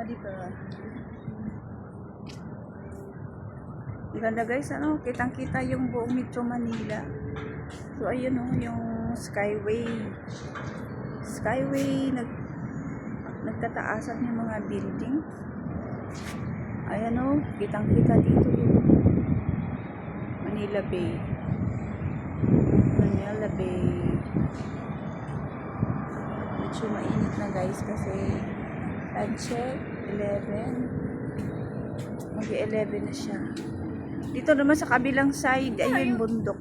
Dito. Ang ganda guys, ano, kitang-kita yung buong Metro Manila. So ayun oh, yung Skyway. Skyway, nagtataasan yung mga building. Ayan oh, kitang-kita dito yung Manila Bay. Manila Bay. Medyo mainit na guys kasi time check, 11. Mag-11 na siya. Dito naman sa kabilang side, ayun bundok.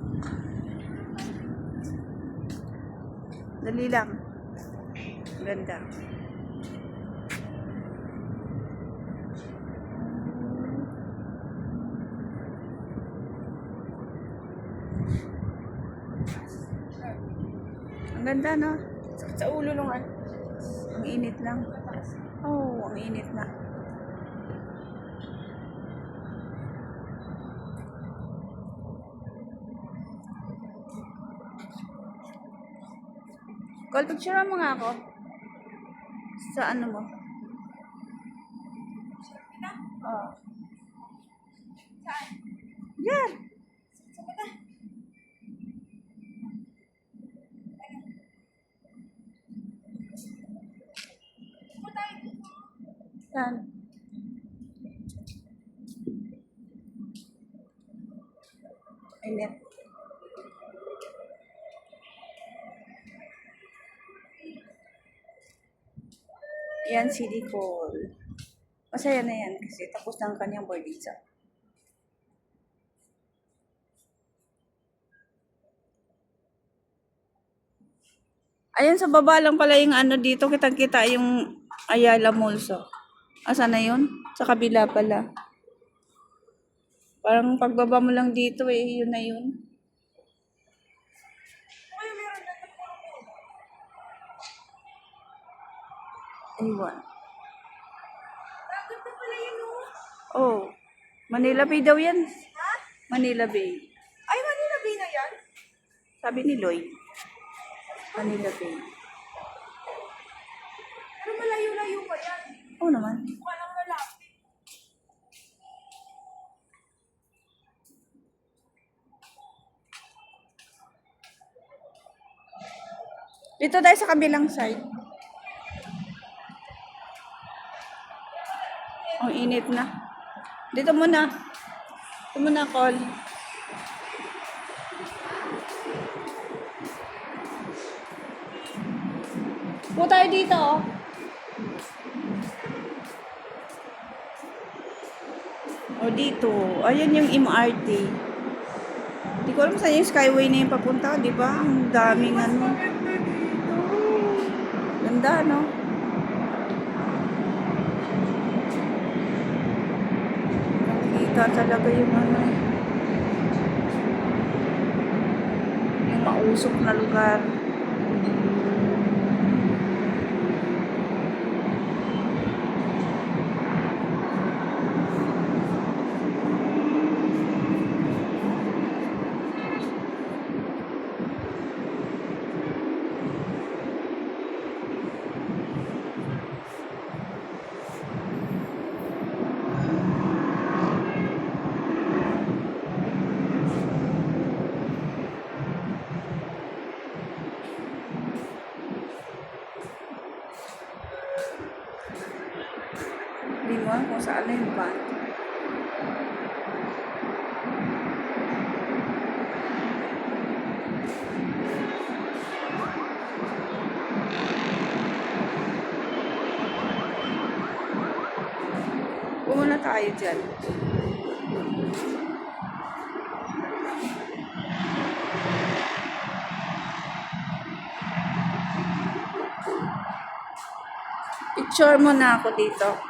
Dali lang. Ganda. Ang ganda, no? Sa ulo nung ano. Ang init lang. Oh, ang init na. Call picture mo nga ako. Sa ano mo? Oh. Saan? Yan. Sa mata. Yan. Init. Yan, CD call. Masaya na yan kasi tapos na ang kanyang board exam. Ayan, sa baba lang pala yung ano dito. Kitang-kita yung Ayala Malls. Asa na yun? Sa kabila pala. Parang pagbaba mo lang dito eh. Yun na yun. Ayun. Ganda pala yun, oh. Oh. Manila Bay daw yan. Ha? Manila Bay. Ay, Manila Bay na yan? Sabi ni Lloyd. Manila Bay. Pero malayo-layo pa yan. Oo naman. Walang malapit. Dito tayo sa kabilang side. Ang init na. Dito muna. Dito muna, call. Po tayo dito, oh. O, dito. Ayan yung MRT. Hindi ko alam saan yung Skyway na yung papunta, di ba? Ang daming ano. Ganda, no? Nakikita talaga yung ano. Yung mausok na lugar. Hindi mo alam kung saan na yung van. Pumuna tayo dyan. Picture mo na ako dito.